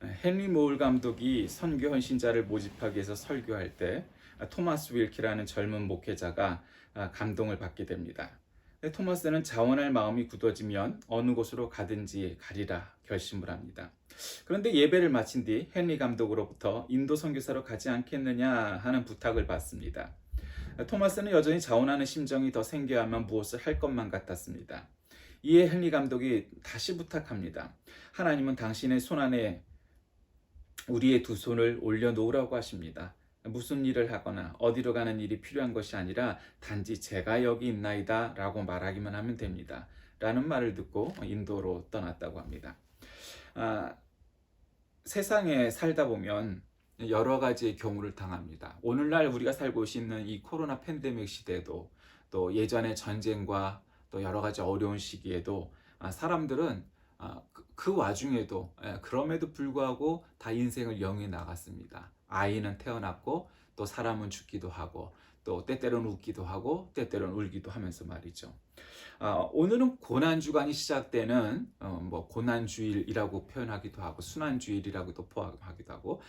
헨리 모울 감독이 선교 헌신자를 모집하기 위해서 설교할 때 토마스 윌키라는 젊은 목회자가 감동을 받게 됩니다. 토마스는 자원할 마음이 굳어지면 어느 곳으로 가든지 가리라 결심을 합니다. 그런데 예배를 마친 뒤 헨리 감독으로부터 인도 선교사로 가지 않겠느냐 하는 부탁을 받습니다. 토마스는 여전히 자원하는 심정이 더 생겨야만 무엇을 할 것만 같았습니다. 이에 헨리 감독이 다시 부탁합니다. 하나님은 당신의 손 안에 우리의 두 손을 올려놓으라고 하십니다. 무슨 일을 하거나 어디로 가는 일이 필요한 것이 아니라 단지 제가 여기 있나이다 라고 말하기만 하면 됩니다. 라는 말을 듣고 인도로 떠났다고 합니다. 세상에 살다 보면 여러 가지의 경우를 당합니다. 오늘날 우리가 살고 있는 이 코로나 팬데믹 시대에도 또 예전의 전쟁과 또 여러 가지 어려운 시기에도 사람들은 그 와중에도 그럼에도 불구하고 다 인생을 영위해 나갔습니다. 아이는 태어났고 또 사람은 죽기도 하고 또 때때로는 웃기도 하고 때때로는 울기도 하면서 말이죠. 오늘은 고난주간이 시작되는 고난주일이라고 표현하기도 하고 순환주일이라고도 포함하기도 하고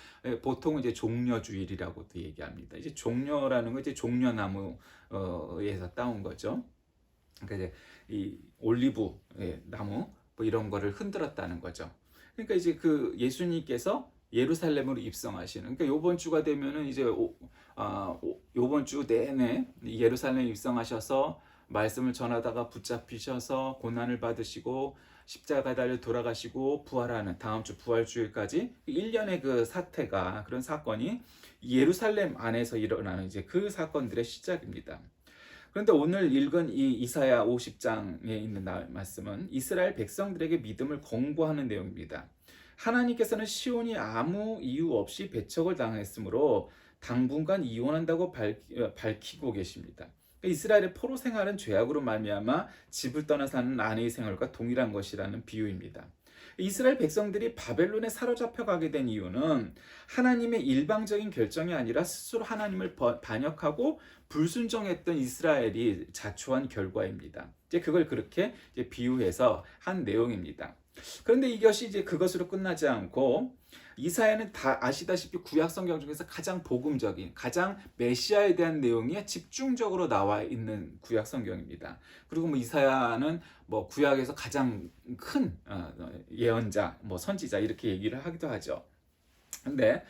보통은 이제 종려주일이라고도 얘기합니다. 이제 종려라는 건 이제 종려나무에서 따온 거죠. 그러니까 이제 이 올리브 나무 뭐 이런 거를 흔들었다는 거죠. 그러니까 이제 그 예수님께서 예루살렘으로 입성하시는, 그러니까 요번 주가 되면은 이제 요번 주 내내 예루살렘 입성하셔서 말씀을 전하다가 붙잡히셔서 고난을 받으시고 십자가 달려 돌아가시고 부활하는 다음 주 부활주일까지 1년의 그 사태가, 그런 사건이 예루살렘 안에서 일어나는 이제 그 사건들의 시작입니다. 그런데 오늘 읽은 이 이사야 50장에 있는 말씀은 이스라엘 백성들에게 믿음을 권고하는 내용입니다. 하나님께서는 시온이 아무 이유 없이 배척을 당했으므로 당분간 이혼한다고 밝히고 계십니다. 이스라엘의 포로 생활은 죄악으로 말미암아 집을 떠나 사는 아내의 생활과 동일한 것이라는 비유입니다. 이스라엘 백성들이 바벨론에 사로잡혀 가게 된 이유는 하나님의 일방적인 결정이 아니라 스스로 하나님을 반역하고 불순종했던 이스라엘이 자초한 결과입니다. 이제 그걸 그렇게 이제 비유해서 한 내용입니다. 그런데 이것이 이제 그것으로 끝나지 않고 이사야는 다 아시다시피 구약 성경 중에서 가장 복음적인, 가장 메시아에 대한 내용이 집중적으로 나와 있는 구약 성경입니다. 그리고 이사야는 구약에서 가장 큰 예언자, 선지자 이렇게 얘기를 하기도 하죠. 근데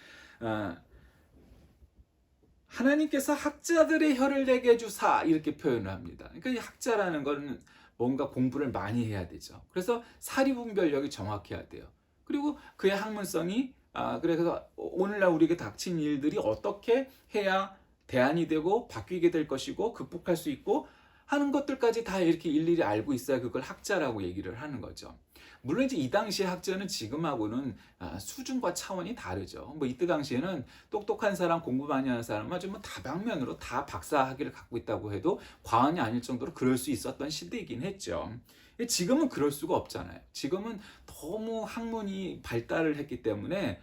하나님께서 학자들의 혀를 내게 주사 이렇게 표현을 합니다. 그러니까 이 학자라는 거는 뭔가 공부를 많이 해야 되죠. 그래서 사리분별력이 정확해야 돼요. 그리고 그의 학문성이 그래서 오늘날 우리에게 닥친 일들이 어떻게 해야 대안이 되고 바뀌게 될 것이고 극복할 수 있고 하는 것들까지 다 이렇게 일일이 알고 있어야 그걸 학자라고 얘기를 하는 거죠. 물론 이제 이 당시의 학자는 지금하고는 수준과 차원이 다르죠. 이때 당시에는 똑똑한 사람, 공부 많이 하는 사람 아주 다방면으로 다 박사 학위를 갖고 있다고 해도 과언이 아닐 정도로 그럴 수 있었던 시대이긴 했죠. 지금은 그럴 수가 없잖아요. 지금은 너무 학문이 발달을 했기 때문에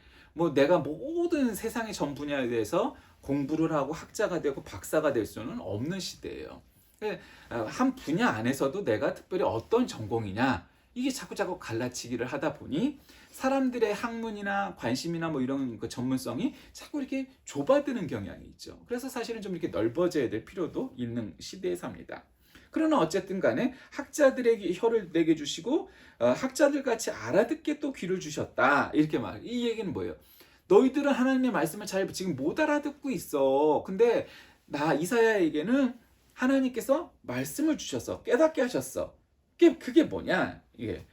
내가 모든 세상의 전 분야에 대해서 공부를 하고 학자가 되고 박사가 될 수는 없는 시대예요. 한 분야 안에서도 내가 특별히 어떤 전공이냐 이게 자꾸 갈라치기를 하다 보니 사람들의 학문이나 관심이나 이런 그 전문성이 자꾸 이렇게 좁아드는 경향이 있죠. 그래서 사실은 좀 이렇게 넓어져야 될 필요도 있는 시대에 삽니다. 그러나 어쨌든 간에 학자들에게 혀를 내게 주시고 학자들 같이 알아듣게 또 귀를 주셨다 이렇게 말. 이 얘기는 뭐예요? 너희들은 하나님의 말씀을 잘 지금 못 알아듣고 있어. 근데 나 이사야에게는 하나님께서 말씀을 주셔서 깨닫게 하셨어. 그게 뭐냐? 이게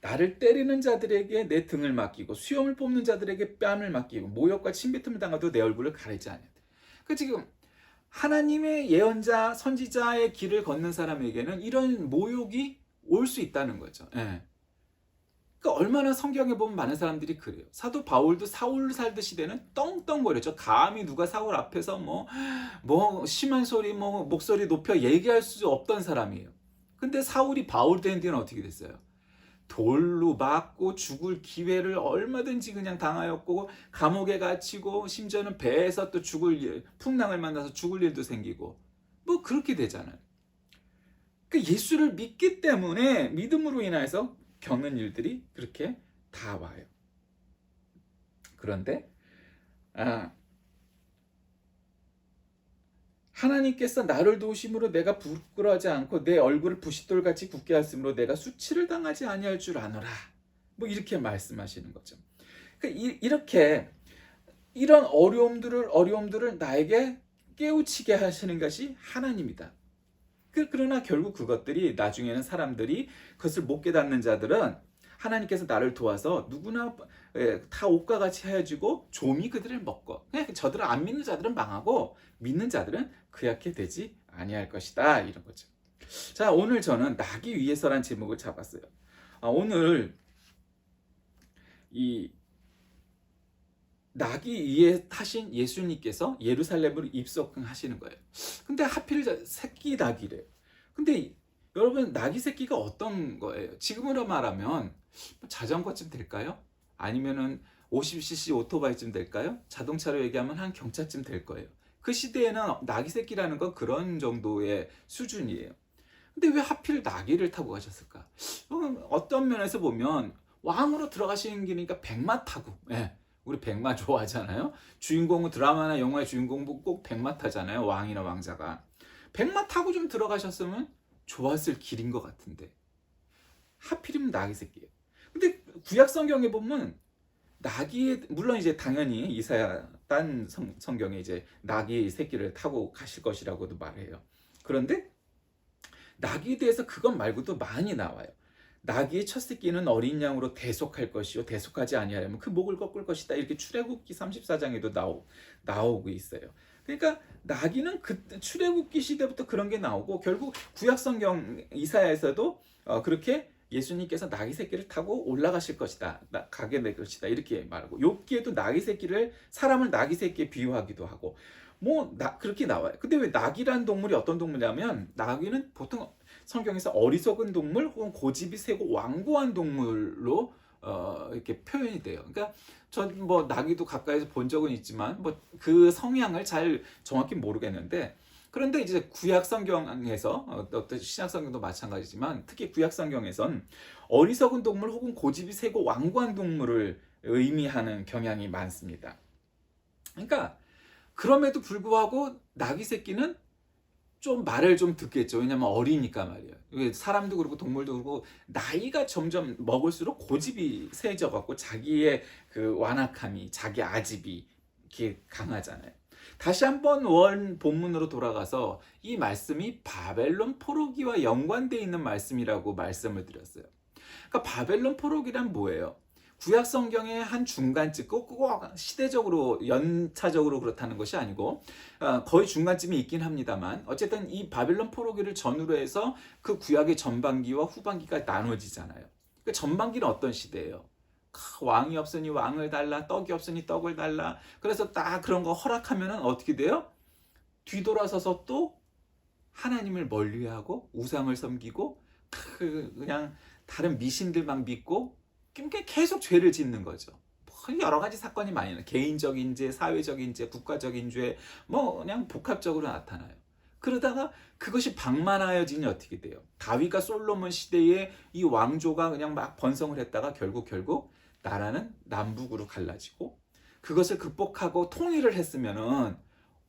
나를 때리는 자들에게 내 등을 맡기고 수염을 뽑는 자들에게 뺨을 맡기고 모욕과 침뱉음을 당하도 내 얼굴을 가리지 않는다. 그 지금 하나님의 예언자, 선지자의 길을 걷는 사람에게는 이런 모욕이 올 수 있다는 거죠. 예. 그러니까 얼마나 성경에 보면 많은 사람들이 그래요. 사도 바울도 사울 살던 시대는 떵떵거렸죠. 감히 누가 사울 앞에서 심한 소리, 목소리 높여 얘기할 수 없던 사람이에요. 근데 사울이 바울 된 뒤는 어떻게 됐어요? 돌로 맞고 죽을 기회를 얼마든지 그냥 당하였고 감옥에 갇히고 심지어는 배에서 또 풍랑을 만나서 죽을 일도 생기고 그렇게 되잖아요. 예수를 믿기 때문에 믿음으로 인해서 겪는 일들이 그렇게 다 와요. 그런데 아, 하나님께서 나를 도우심으로 내가 부끄러워하지 않고 내 얼굴을 부싯돌같이 굳게 하심으로 내가 수치를 당하지 아니할 줄 아노라. 뭐 이렇게 말씀하시는 거죠. 그러니까 이렇게 이런 어려움들을 나에게 깨우치게 하시는 것이 하나님이다. 그러나 결국 그것들이 나중에는 사람들이 그것을 못 깨닫는 자들은 하나님께서 나를 도와서 누구나 다 옷과 같이 하여지고 좀이 그들을 먹고, 저들은 안 믿는 자들은 망하고 믿는 자들은 그약해 되지 아니할 것이다, 이런 거죠. 자, 오늘 저는 나기 위해서란 제목을 잡았어요. 오늘 이 나기 위해 타신 예수님께서 예루살렘으로 입성하시는 거예요. 근데 하필 새끼 나기래요. 근데 여러분, 나기 새끼가 어떤 거예요? 지금으로 말하면 자전거쯤 될까요? 아니면은 50cc 오토바이쯤 될까요? 자동차로 얘기하면 한 경차쯤 될 거예요. 그 시대에는 나기 새끼라는 건 그런 정도의 수준이에요. 근데 왜 하필 나귀를 타고 가셨을까? 어떤 면에서 보면 왕으로 들어가시는 길이니까 백마 타고, 예, 우리 백마 좋아하잖아요. 주인공은 드라마나 영화의 주인공 꼭 백마 타잖아요. 왕이나 왕자가. 백마 타고 좀 들어가셨으면 좋았을 길인 것 같은데 하필이면 나귀 새끼예요. 근데 구약 성경에 보면 나귀, 물론 이제 당연히 이사야 딴 성경에 이제 나귀 새끼를 타고 가실 것이라고도 말해요. 그런데 나귀에 대해서 그것 말고도 많이 나와요. 나귀의 첫 새끼는 어린 양으로 대속할 것이요 대속하지 아니하려면 그 목을 꺾을 것이다. 이렇게 출애굽기 34장에도 나오고 있어요. 그러니까 나귀는 그 출애굽기 시대부터 그런 게 나오고 결국 구약 성경 이사야에서도 그렇게 예수님께서 나귀 새끼를 타고 올라가실 것이다. 가게 될 것이다. 이렇게 말하고 욥기에도 나귀 새끼를 사람을 나귀 새끼에 비유하기도 하고 그렇게 나와요. 근데 왜 나귀라는 동물이 어떤 동물이냐면 나귀는 보통 성경에서 어리석은 동물 혹은 고집이 세고 완고한 동물로 이렇게 표현이 돼요. 그러니까 전 뭐 나귀도 가까이서 본 적은 있지만 뭐 그 성향을 잘 정확히 모르겠는데 그런데 이제 구약 성경에서 어떤 신약 성경도 마찬가지지만 특히 구약 성경에선 어리석은 동물 혹은 고집이 세고 완고한 동물을 의미하는 경향이 많습니다. 그러니까 그럼에도 불구하고 나귀 새끼는 좀 말을 좀 듣겠죠. 왜냐면 어리니까 말이에요. 사람도 그렇고 동물도 그렇고 나이가 점점 먹을수록 고집이 세져 갖고 자기의 그 완악함이, 자기 아집이 이렇게 강하잖아요. 다시 한번 원 본문으로 돌아가서 이 말씀이 바벨론 포로기와 연관되어 있는 말씀이라고 말씀을 드렸어요. 그러니까 바벨론 포로기란 뭐예요? 구약 성경의 한 중간쯤, 꼭 시대적으로 연차적으로 그렇다는 것이 아니고 거의 중간쯤이 있긴 합니다만 어쨌든 이 바벨론 포로기를 전후로 해서 그 구약의 전반기와 후반기가 나눠지잖아요. 그 전반기는 어떤 시대예요? 왕이 없으니 왕을 달라, 떡이 없으니 떡을 달라. 그래서 딱 그런 거 허락하면은 어떻게 돼요? 뒤돌아서서 또 하나님을 멀리하고 우상을 섬기고 그냥 다른 미신들만 믿고 계속 죄를 짓는 거죠. 여러 가지 사건이 많이 나요. 개인적인 죄, 사회적인 죄, 국가적인 죄, 그냥 복합적으로 나타나요. 그러다가 그것이 방만하여지니 어떻게 돼요? 다윗과 솔로몬 시대에 이 왕조가 그냥 막 번성을 했다가 결국 나라는 남북으로 갈라지고 그것을 극복하고 통일을 했으면은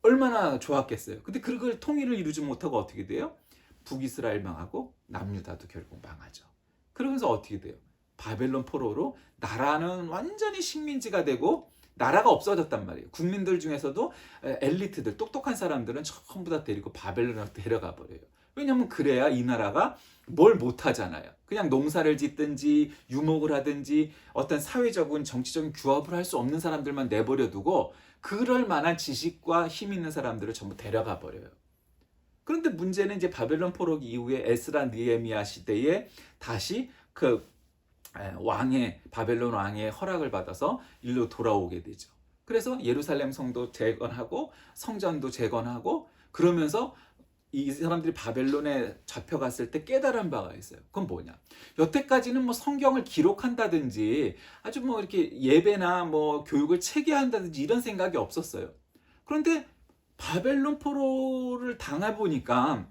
얼마나 좋았겠어요. 근데 그걸 통일을 이루지 못하고 어떻게 돼요? 북이스라엘 망하고 남유다도 결국 망하죠. 그러면서 어떻게 돼요? 바벨론 포로로 나라는 완전히 식민지가 되고 나라가 없어졌단 말이에요. 국민들 중에서도 엘리트들, 똑똑한 사람들은 전부 다 데리고 바벨론으로 데려가 버려요. 왜냐하면 그래야 이 나라가 뭘 못하잖아요. 그냥 농사를 짓든지 유목을 하든지 어떤 사회적인 정치적인 규합을 할 수 없는 사람들만 내버려 두고 그럴 만한 지식과 힘 있는 사람들을 전부 데려가 버려요. 그런데 문제는 이제 바벨론 포로기 이후에 에스라 느헤미야 시대에 다시 바벨론 왕의 허락을 받아서 일로 돌아오게 되죠. 그래서 예루살렘 성도 재건하고 성전도 재건하고 그러면서 이 사람들이 바벨론에 잡혀갔을 때 깨달은 바가 있어요. 그건 뭐냐? 여태까지는 성경을 기록한다든지 아주 이렇게 예배나 교육을 체계한다든지 이런 생각이 없었어요. 그런데 바벨론 포로를 당해보니까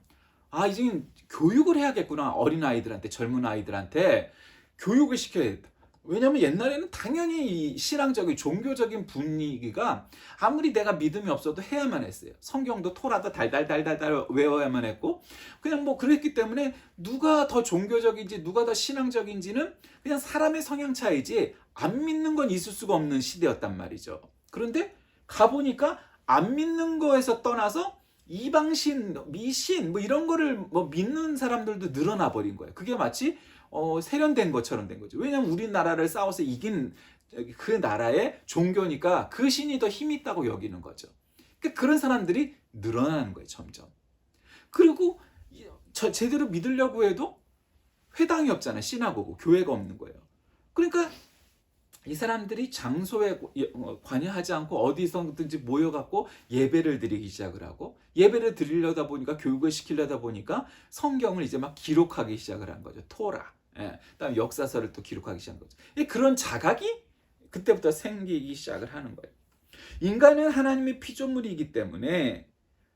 이제 교육을 해야겠구나. 어린아이들한테, 젊은 아이들한테 교육을 시켜야겠다. 왜냐면 옛날에는 당연히 이 신앙적인 종교적인 분위기가 아무리 내가 믿음이 없어도 해야만 했어요. 성경도 토라도 달달달달달 외워야만 했고 그냥 뭐 그랬기 때문에 누가 더 종교적인지 누가 더 신앙적인지는 그냥 사람의 성향 차이지 안 믿는 건 있을 수가 없는 시대였단 말이죠. 그런데 가보니까 안 믿는 거에서 떠나서 이방신, 미신 뭐 이런 거를 뭐 믿는 사람들도 늘어나 버린 거예요. 그게 마치 세련된 것처럼 된 거죠. 왜냐하면 우리나라를 싸워서 이긴 그 나라의 종교니까 그 신이 더 힘이 있다고 여기는 거죠. 그러니까 그런 사람들이 늘어나는 거예요, 점점. 그리고 제대로 믿으려고 해도 회당이 없잖아요. 시나고그, 교회가 없는 거예요. 그러니까 이 사람들이 장소에 관여하지 않고 어디서든지 모여갖고 예배를 드리기 시작을 하고 예배를 드리려다 보니까 교육을 시키려다 보니까 성경을 이제 막 기록하기 시작을 한 거죠. 토라. 예. 그다음 역사서를 또 기록하기 시작한 거죠. 그런 자각이 그때부터 생기기 시작을 하는 거예요. 인간은 하나님의 피조물이기 때문에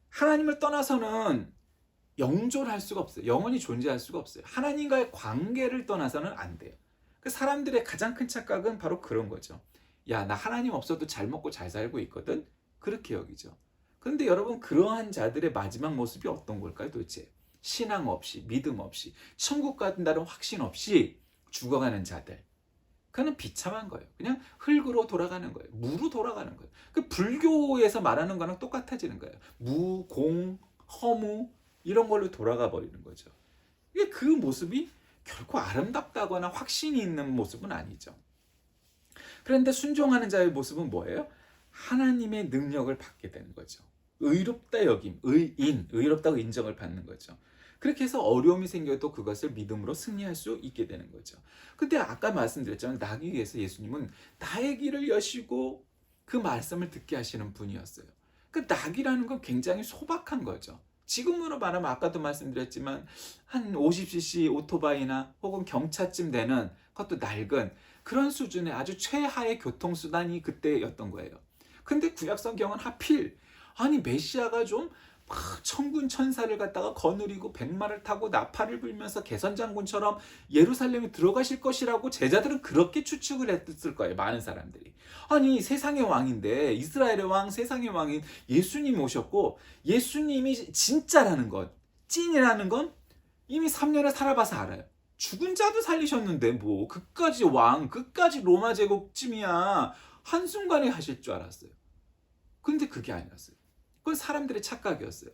하나님을 떠나서는 영존할 수가 없어요. 영원히 존재할 수가 없어요. 하나님과의 관계를 떠나서는 안 돼요. 그 사람들의 가장 큰 착각은 바로 그런 거죠. 야, 나 하나님 없어도 잘 먹고 잘 살고 있거든? 그렇게 여기죠. 그런데 여러분, 그러한 자들의 마지막 모습이 어떤 걸까요, 도대체? 신앙 없이, 믿음 없이, 천국 간다는 확신 없이 죽어가는 자들. 그는 비참한 거예요. 그냥 흙으로 돌아가는 거예요. 무로 돌아가는 거예요. 그 불교에서 말하는 거랑 똑같아지는 거예요. 무, 공, 허무 이런 걸로 돌아가 버리는 거죠. 이게 그 모습이 결코 아름답다거나 확신이 있는 모습은 아니죠. 그런데 순종하는 자의 모습은 뭐예요? 하나님의 능력을 받게 되는 거죠. 의롭다 여김, 의인, 의롭다고 인정을 받는 거죠. 그렇게 해서 어려움이 생겨도 그것을 믿음으로 승리할 수 있게 되는 거죠. 근데 아까 말씀드렸지만 나기 위해서 예수님은 나의 길을 여시고 그 말씀을 듣게 하시는 분이었어요. 그 낙이라는 건 굉장히 소박한 거죠. 지금으로 말하면 아까도 말씀드렸지만 한 50cc 오토바이나 혹은 경차쯤 되는 그것도 낡은 그런 수준의 아주 최하의 교통수단이 그때였던 거예요. 근데 구약 성경은 하필 아니 메시아가 좀 천군 천사를 갖다가 거느리고 백마를 타고 나팔을 불면서 개선장군처럼 예루살렘에 들어가실 것이라고 제자들은 그렇게 추측을 했을 거예요. 많은 사람들이. 아니 세상의 왕인데 이스라엘의 왕, 세상의 왕인 예수님이 오셨고 예수님이 진짜라는 것, 찐이라는 건 이미 3년을 살아봐서 알아요. 죽은 자도 살리셨는데 뭐 그까지 왕, 그까지 로마 제국쯤이야 한순간에 하실 줄 알았어요. 근데 그게 아니었어요. 그건 사람들의 착각이었어요.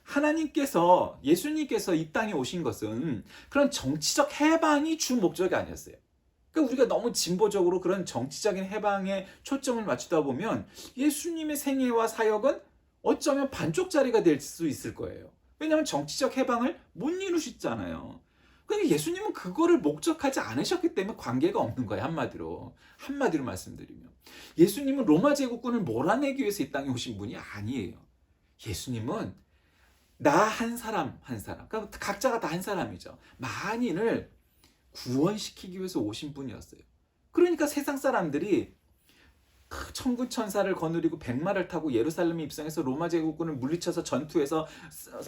하나님께서, 예수님께서 이 땅에 오신 것은 그런 정치적 해방이 주 목적이 아니었어요. 그러니까 우리가 너무 진보적으로 그런 정치적인 해방에 초점을 맞추다 보면 예수님의 생애와 사역은 어쩌면 반쪽짜리가 될 수 있을 거예요. 왜냐하면 정치적 해방을 못 이루셨잖아요. 그러니까 예수님은 그거를 목적하지 않으셨기 때문에 관계가 없는 거예요. 한마디로 말씀드리면. 예수님은 로마 제국군을 몰아내기 위해서 이 땅에 오신 분이 아니에요. 예수님은 나 한 사람 한 사람, 그러니까 각자가 다 한 사람이죠. 만인을 구원시키기 위해서 오신 분이었어요. 그러니까 세상 사람들이 천군 천사를 거느리고 백마를 타고 예루살렘에 입성해서 로마 제국군을 물리쳐서 전투해서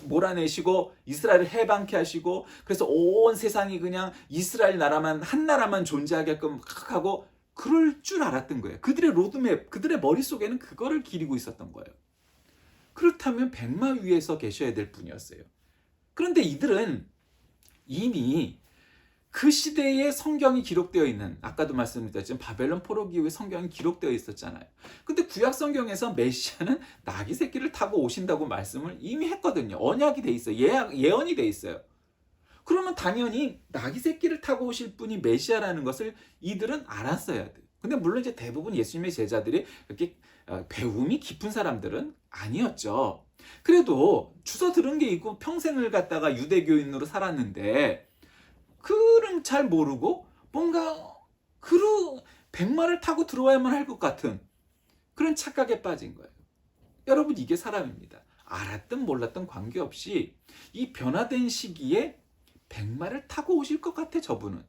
몰아내시고 이스라엘을 해방케 하시고 그래서 온 세상이 그냥 이스라엘 나라만 한 나라만 존재하게끔 하고 그럴 줄 알았던 거예요. 그들의 로드맵, 그들의 머릿속에는 그거를 기리고 있었던 거예요. 그렇다면 백마 위에서 계셔야 될 분이었어요. 그런데 이들은 이미 그 시대에 성경이 기록되어 있는, 아까도 말씀드렸지만 바벨론 포로기 이후에 성경이 기록되어 있었잖아요. 근데 구약 성경에서 메시아는 나귀 새끼를 타고 오신다고 말씀을 이미 했거든요. 언약이 돼 있어요. 예언이 돼 있어요. 그러면 당연히 나귀 새끼를 타고 오실 분이 메시아라는 것을 이들은 알았어야 돼요. 근데 물론 이제 대부분 예수님의 제자들이 이렇게 배움이 깊은 사람들은 아니었죠. 그래도 주워 들은 게 있고 평생을 갖다가 유대교인으로 살았는데 그는 잘 모르고 뭔가 백마를 타고 들어와야만 할 것 같은 그런 착각에 빠진 거예요. 여러분, 이게 사람입니다. 알았든 몰랐든 관계없이 이 변화된 시기에 백마를 타고 오실 것 같아, 저분은.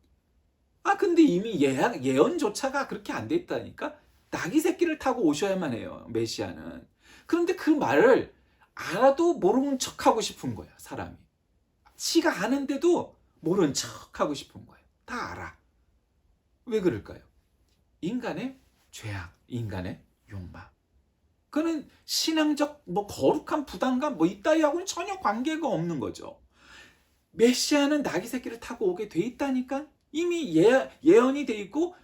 근데 이미 예언조차가 그렇게 안 돼 있다니까? 나귀 새끼를 타고 오셔야만 해요, 메시아는. 그런데 그 말을 알아도 모르는 척하고 싶은 거야, 사람이. 지가 아는데도 모른 척하고 싶은 거예요. 다 알아. 왜 그럴까요? 인간의 죄악, 인간의 욕망. 그는 신앙적 거룩한 부담감 이따위하고는 전혀 관계가 없는 거죠. 메시아는 나귀 새끼를 타고 오게 돼 있다니까. 이미 예언이 돼 있고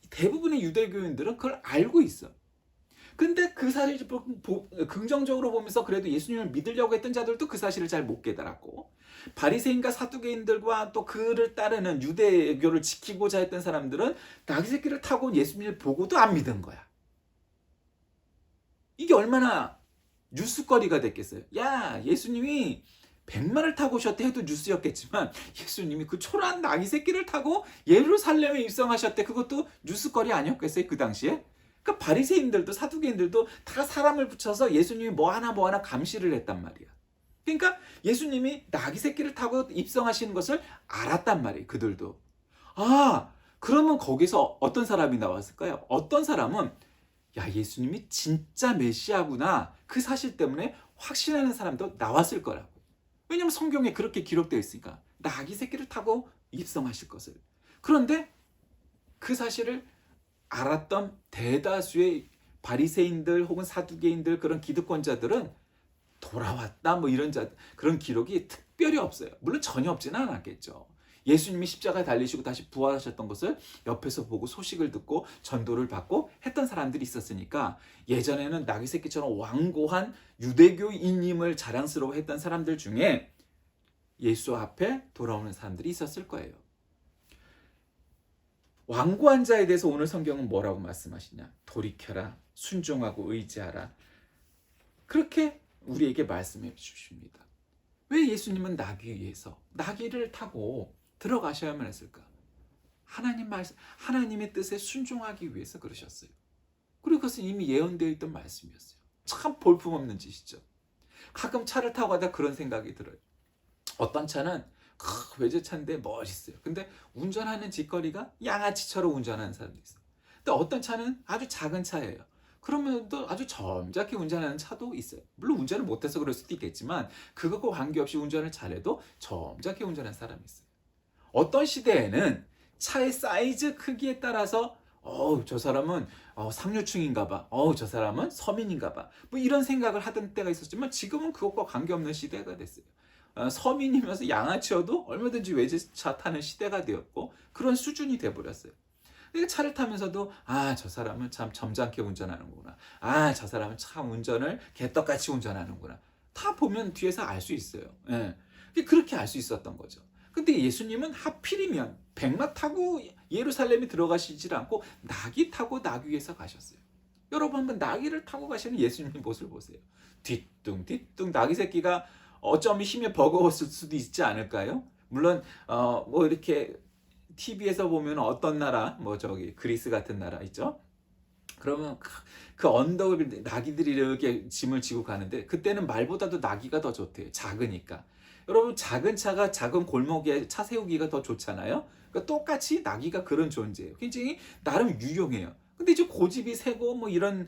대부분의 유대교인들은 그걸 알고 있어. 근데 그 사실을 긍정적으로 보면서 그래도 예수님을 믿으려고 했던 자들도 그 사실을 잘 못 깨달았고, 바리새인과 사두개인들과 또 그를 따르는 유대교를 지키고자 했던 사람들은 나귀 새끼를 타고 예수님을 보고도 안 믿은 거야. 이게 얼마나 뉴스거리가 됐겠어요. 야, 예수님이 백마를 타고 오셨대 해도 뉴스였겠지만, 예수님이 그 초라한 나귀 새끼를 타고 예루살렘에 입성하셨대. 그것도 뉴스거리 아니었겠어요, 그 당시에? 그러니까 바리새인들도 사두개인들도 다 사람을 붙여서 예수님이 뭐 하나 감시를 했단 말이야. 그러니까 예수님이 나귀 새끼를 타고 입성하시는 것을 알았단 말이에요, 그들도. 아, 그러면 거기서 어떤 사람이 나왔을까요? 어떤 사람은 야, 예수님이 진짜 메시아구나, 그 사실 때문에 확신하는 사람도 나왔을 거라고. 왜냐면 성경에 그렇게 기록되어 있으니까. 나귀 새끼를 타고 입성하실 것을. 그런데 그 사실을 알았던 대다수의 바리새인들 혹은 사두개인들, 그런 기득권자들은 돌아왔다 이런 그런 기록이 특별히 없어요. 물론 전혀 없지는 않았겠죠. 예수님이 십자가에 달리시고 다시 부활하셨던 것을 옆에서 보고 소식을 듣고 전도를 받고 했던 사람들이 있었으니까, 예전에는 나귀 새끼처럼 완고한 유대교인임을 자랑스러워했던 사람들 중에 예수 앞에 돌아오는 사람들이 있었을 거예요. 완고한 자에 대해서 오늘 성경은 뭐라고 말씀하시냐? 돌이켜라, 순종하고 의지하라. 그렇게 우리에게 말씀해 주십니다. 왜 예수님은 나귀 위에서 나귀를 타고 들어가셔야만 했을까? 하나님의 뜻에 순종하기 위해서 그러셨어요. 그리고 그것은 이미 예언되어 있던 말씀이었어요. 참 볼품없는 짓이죠. 가끔 차를 타고 가다 그런 생각이 들어요. 어떤 차는 외제차인데 멋있어요. 근데 운전하는 짓거리가 양아치처럼 운전하는 사람도 있어요. 근데 어떤 차는 아주 작은 차예요. 그러면 또 아주 점잖게 운전하는 차도 있어요. 물론 운전을 못해서 그럴 수도 있겠지만, 그것과 관계없이 운전을 잘해도 점잖게 운전하는 사람이 있어요. 어떤 시대에는 차의 사이즈 크기에 따라서 저 사람은 상류층인가 봐, 저 사람은 서민인가 봐, 이런 생각을 하던 때가 있었지만, 지금은 그것과 관계없는 시대가 됐어요. 서민이면서 양아치여도 얼마든지 외제차 타는 시대가 되었고, 그런 수준이 돼버렸어요. 차를 타면서도 저 사람은 참 점잖게 운전하는구나, 저 사람은 참 운전을 개떡같이 운전하는구나, 다 보면 뒤에서 알 수 있어요. 예. 그렇게 알 수 있었던 거죠. 근데 예수님은 하필이면 백마 타고 예루살렘에 들어가시질 않고 나귀 타고 나귀 위에서 가셨어요. 여러분 한번 나귀를 타고 가시는 예수님의 모습을 보세요. 뒤뚱뒤뚱 나귀 새끼가 어쩌면 힘에 버거웠을 수도 있지 않을까요? 물론 이렇게 TV에서 보면 어떤 나라, 그리스 같은 나라 있죠? 그러면 그 언덕을 나귀들이 이렇게 짐을 지고 가는데, 그때는 말보다도 나귀가 더 좋대요. 작으니까. 여러분, 작은 차가 작은 골목에 차 세우기가 더 좋잖아요. 그러니까 똑같이 나귀가 그런 존재예요. 굉장히 나름 유용해요. 근데 이제 고집이 세고 이런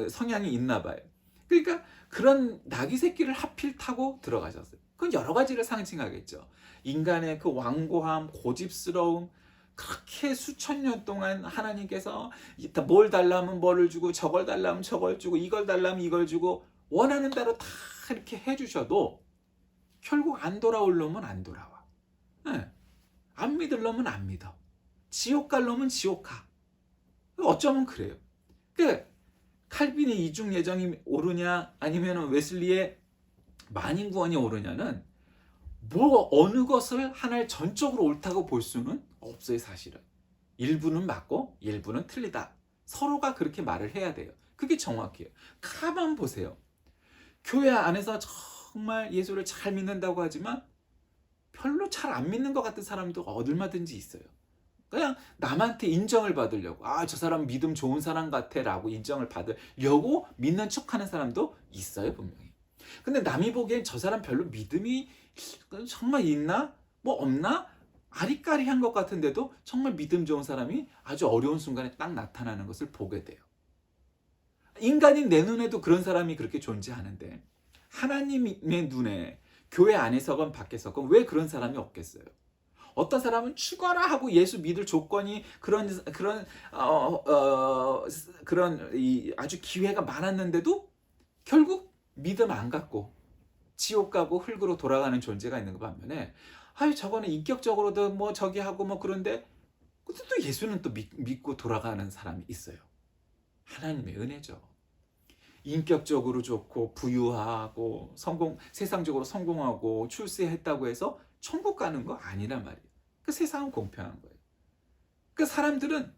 성향이 있나 봐요. 그러니까 그런 나귀 새끼를 하필 타고 들어가셨어요. 그건 여러 가지를 상징하겠죠. 인간의 그 완고함, 고집스러움, 그렇게 수천 년 동안 하나님께서 뭘 달라면 뭐를 주고, 저걸 달라면 저걸 주고, 이걸 달라면 이걸 주고, 원하는 대로 다 이렇게 해주셔도 결국 안 돌아올 놈은 안 돌아와. 네. 안 믿을 놈은 안 믿어. 지옥 갈 놈은 지옥 가. 어쩌면 그래요. 그러니까 칼빈의 이중 예정이 옳으냐, 아니면 웨슬리의 만인 구원이 옳으냐는 어느 것을 하나를 전적으로 옳다고 볼 수는 없어요, 사실은. 일부는 맞고 일부는 틀리다. 서로가 그렇게 말을 해야 돼요. 그게 정확해요. 가만 보세요. 교회 안에서 정말 예수를 잘 믿는다고 하지만 별로 잘 안 믿는 것 같은 사람도 얼마든지 있어요. 그냥 남한테 인정을 받으려고, 저 사람 믿음 좋은 사람 같아 라고 인정을 받으려고 믿는 척하는 사람도 있어요, 분명히. 근데 남이 보기엔 저 사람 별로 믿음이 정말 있나? 없나? 아리까리한 것 같은데도 정말 믿음 좋은 사람이 아주 어려운 순간에 딱 나타나는 것을 보게 돼요. 인간인 내 눈에도 그런 사람이 그렇게 존재하는데, 하나님의 눈에 교회 안에서건 밖에서건 왜 그런 사람이 없겠어요? 어떤 사람은 죽어라 하고 예수 믿을 조건이 그런 아주 기회가 많았는데도 결국 믿음 안 갖고 지옥 가고 흙으로 돌아가는 존재가 있는 거 반면에, 아유 저거는 인격적으로도 뭐 저기 하고 뭐 그런데 또 예수는 또 믿고 돌아가는 사람이 있어요. 하나님의 은혜죠. 인격적으로 좋고 부유하고 세상적으로 성공하고 출세했다고 해서 천국 가는 거 아니란 말이에요. 그 세상은 공평한 거예요. 그 사람들은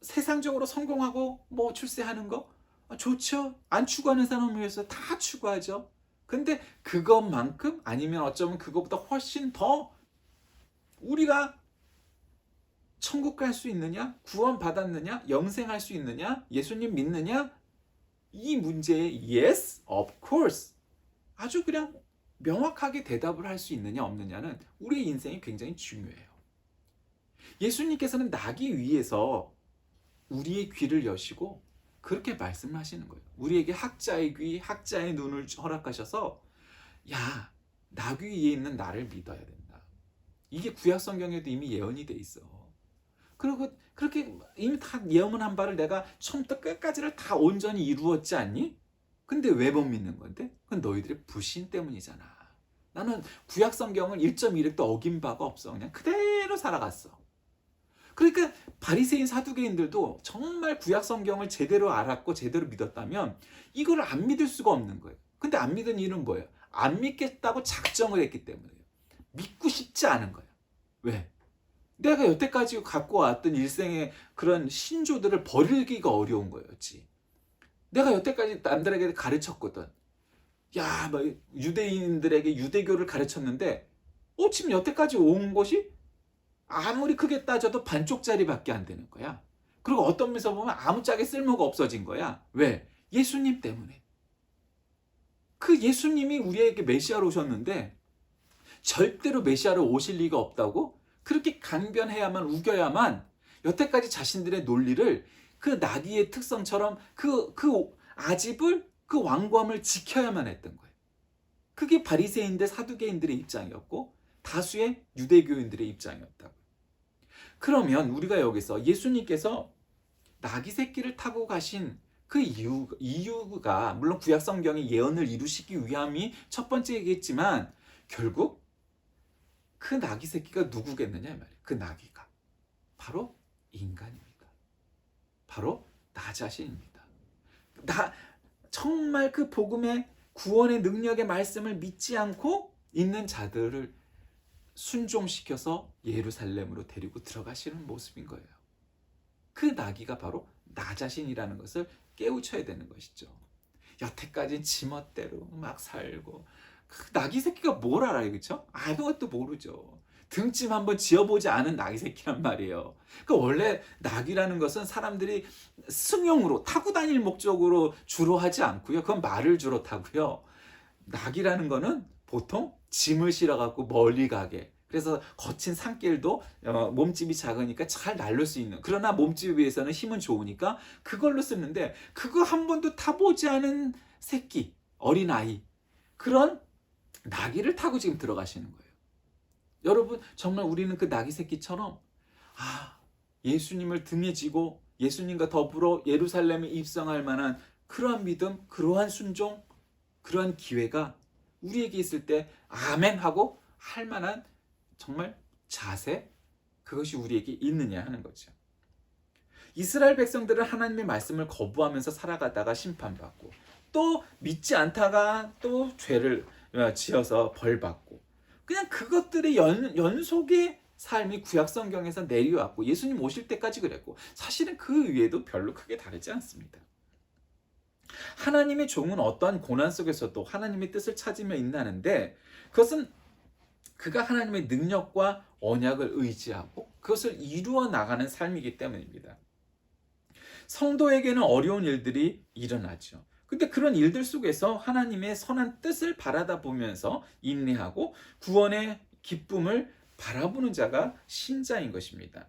세상적으로 성공하고 뭐 출세하는 거 좋죠. 안 추구하는 사람을 위해서 다 추구하죠. 근데 그것만큼 아니면 어쩌면 그것보다 훨씬 더 우리가 천국 갈 수 있느냐, 구원 받았느냐, 영생할 수 있느냐, 예수님 믿느냐, 이 문제에 yes, of course 아주 그냥 명확하게 대답을 할 수 있느냐 없느냐는 우리의 인생이 굉장히 중요해요. 예수님께서는 나기 위해서 우리의 귀를 여시고 그렇게 말씀하시는 거예요. 우리에게 학자의 귀, 학자의 눈을 허락하셔서 야, 나귀 위에 있는 나를 믿어야 된다. 이게 구약 성경에도 이미 예언이 돼 있어. 그리고 그렇게 이미 다 예언한 바를 내가 처음부터 끝까지를 다 온전히 이루었지 않니? 근데 왜 못 믿는 건데? 그건 너희들의 불신 때문이잖아. 나는 구약 성경을 1.1획도 어긴 바가 없어. 그냥 그대로 살아갔어. 그러니까 바리새인 사두개인들도 정말 구약 성경을 제대로 알았고 제대로 믿었다면 이걸 안 믿을 수가 없는 거예요. 근데 안 믿은 이유는 뭐예요? 안 믿겠다고 작정을 했기 때문이에요. 믿고 싶지 않은 거예요. 왜? 내가 여태까지 갖고 왔던 일생의 그런 신조들을 버리기가 어려운 거였지. 내가 여태까지 남들에게 가르쳤거든. 야, 뭐 유대인들에게 유대교를 가르쳤는데 지금 여태까지 온 것이 아무리 크게 따져도 반쪽짜리밖에 안 되는 거야. 그리고 어떤 면에서 보면 아무짝에 쓸모가 없어진 거야. 왜? 예수님 때문에. 그 예수님이 우리에게 메시아로 오셨는데 절대로 메시아로 오실 리가 없다고 그렇게 강변해야만 우겨야만 여태까지 자신들의 논리를 그 나귀의 특성처럼 그 아집을 그 왕권을 지켜야만 했던 거예요. 그게 바리새인들 사두개인들의 입장이었고 다수의 유대교인들의 입장이었다고. 그러면 우리가 여기서 예수님께서 나귀 새끼를 타고 가신 그 이유가 물론 구약 성경의 예언을 이루시기 위함이 첫 번째이겠지만 결국 그 나귀 새끼가 누구겠느냐 이 말이에요. 그 나귀가 바로 인간입니다. 바로 나 자신입니다. 정말 그 복음의 구원의 능력의 말씀을 믿지 않고 있는 자들을 순종시켜서 예루살렘으로 데리고 들어가시는 모습인 거예요. 그 나귀가 바로 나 자신이라는 것을 깨우쳐야 되는 것이죠. 여태까지 지멋대로 막 살고 그 나귀 새끼가 뭘 알아요, 그렇죠? 아무것도 모르죠. 등짐 한번 지어보지 않은 나귀 새끼란 말이에요. 그러니까 원래 나귀라는 것은 사람들이 승용으로 타고 다닐 목적으로 주로 하지 않고요. 그건 말을 주로 타고요. 나귀라는 거는 보통 짐을 실어갖고 멀리 가게. 그래서 거친 산길도 몸집이 작으니까 잘 날릴 수 있는. 그러나 몸집에 비해서는 힘은 좋으니까 그걸로 쓰는데 그거 한 번도 타보지 않은 새끼, 어린아이. 그런 나귀를 타고 지금 들어가시는 거예요. 여러분 정말 우리는 그 나귀 새끼처럼 예수님을 등에 지고 예수님과 더불어 예루살렘에 입성할 만한 그러한 믿음, 그러한 순종, 그러한 기회가 우리에게 있을 때 아멘 하고 할 만한 정말 자세, 그것이 우리에게 있느냐 하는 거죠. 이스라엘 백성들은 하나님의 말씀을 거부하면서 살아가다가 심판받고 또 믿지 않다가 또 죄를 지어서 벌받고 그냥 그것들의 연속의 삶이 구약 성경에서 내려왔고 예수님 오실 때까지 그랬고 사실은 그 위에도 별로 크게 다르지 않습니다. 하나님의 종은 어떠한 고난 속에서도 하나님의 뜻을 찾으며 인내하는데 그것은 그가 하나님의 능력과 언약을 의지하고 그것을 이루어 나가는 삶이기 때문입니다. 성도에게는 어려운 일들이 일어나죠. 근데 그런 일들 속에서 하나님의 선한 뜻을 바라다 보면서 인내하고 구원의 기쁨을 바라보는 자가 신자인 것입니다.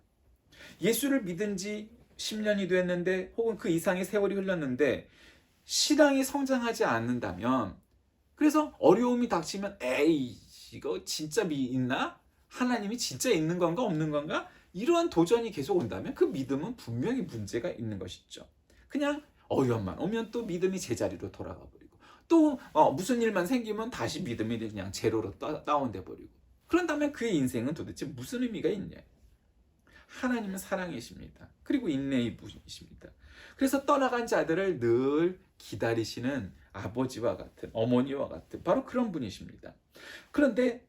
예수를 믿은 지 10년이 됐는데 혹은 그 이상의 세월이 흘렀는데 신앙이 성장하지 않는다면 그래서 어려움이 닥치면 에이 이거 진짜 믿나? 하나님이 진짜 있는 건가 없는 건가? 이러한 도전이 계속 온다면 그 믿음은 분명히 문제가 있는 것이죠. 그냥 어려움만 오면 또 믿음이 제자리로 돌아가 버리고 또 무슨 일만 생기면 다시 믿음이 그냥 제로로 다운돼 버리고 그런다면 그의 인생은 도대체 무슨 의미가 있냐? 하나님은 사랑이십니다. 그리고 인내의 분이십니다. 그래서 떠나간 자들을 늘 기다리시는 아버지와 같은 어머니와 같은 바로 그런 분이십니다. 그런데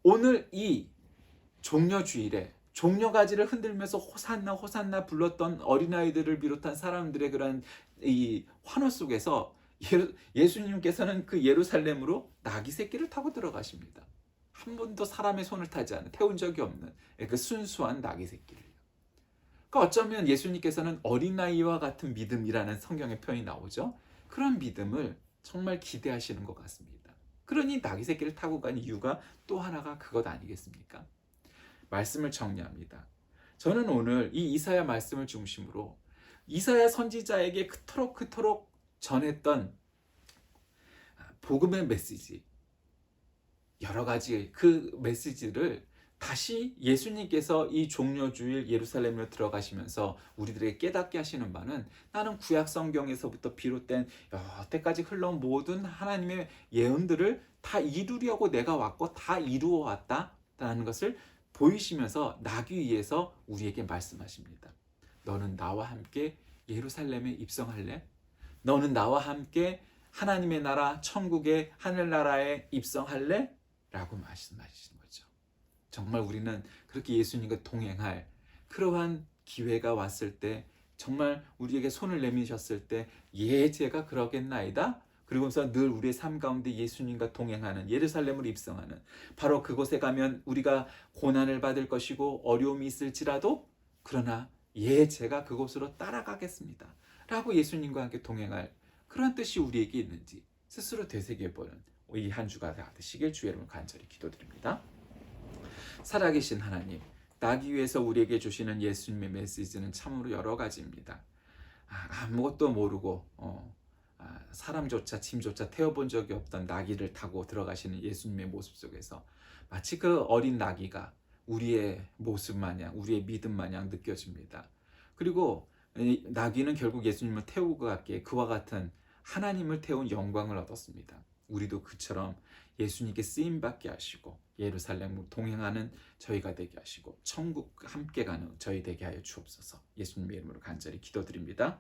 오늘 이 종려주일에 종려가지를 흔들면서 호산나 호산나 불렀던 어린아이들을 비롯한 사람들의 그런 이 환호 속에서 예수님께서는 그 예루살렘으로 나귀 새끼를 타고 들어가십니다. 한 번도 사람의 손을 타지 않은 태운 적이 없는 그 순수한 나귀 새끼를. 그러니까 어쩌면 예수님께서는 어린아이와 같은 믿음이라는 성경의 표현이 나오죠. 그런 믿음을 정말 기대하시는 것 같습니다. 그러니 나귀 새끼를 타고 간 이유가 또 하나가 그것 아니겠습니까? 말씀을 정리합니다. 저는 오늘 이 이사야 말씀을 중심으로 이사야 선지자에게 그토록 전했던 복음의 메시지, 여러 가지 그 메시지를 다시 예수님께서 이 종려주일 예루살렘으로 들어가시면서 우리들에게 깨닫게 하시는 바는 나는 구약 성경에서부터 비롯된 여태까지 흘러온 모든 하나님의 예언들을 다 이루려고 내가 왔고 다 이루어 왔다라는 것을 보이시면서 나귀 위에서 우리에게 말씀하십니다. 너는 나와 함께 예루살렘에 입성할래? 너는 나와 함께 하나님의 나라 천국의 하늘나라에 입성할래? 라고 말씀하시는 거죠. 정말 우리는 그렇게 예수님과 동행할 그러한 기회가 왔을 때 정말 우리에게 손을 내미셨을 때 제가 그러겠나이다. 그리고서 늘 우리의 삶 가운데 예수님과 동행하는 예루살렘으로 입성하는 바로 그곳에 가면 우리가 고난을 받을 것이고 어려움이 있을지라도 그러나 제가 그곳으로 따라가겠습니다. 라고 예수님과 함께 동행할 그런 뜻이 우리에게 있는지 스스로 되새겨보는 이 한 주가 되시길 주의 이름으로 간절히 기도드립니다. 살아계신 하나님, 나기 위해서 우리에게 주시는 예수님의 메시지는 참으로 여러 가지입니다. 아무것도 모르고 사람조차 짐조차 태워본 적이 없던 나귀를 타고 들어가시는 예수님의 모습 속에서 마치 그 어린 나귀가 우리의 모습 마냥 우리의 믿음 마냥 느껴집니다. 그리고 나귀는 결국 예수님을 태우고 갔기에 그와 같은 하나님을 태운 영광을 얻었습니다. 우리도 그처럼 예수님께 쓰임받게 하시고 예루살렘으로 동행하는 저희가 되게 하시고 천국 함께 가는 저희 되게 하여 주옵소서. 예수님의 이름으로 간절히 기도드립니다.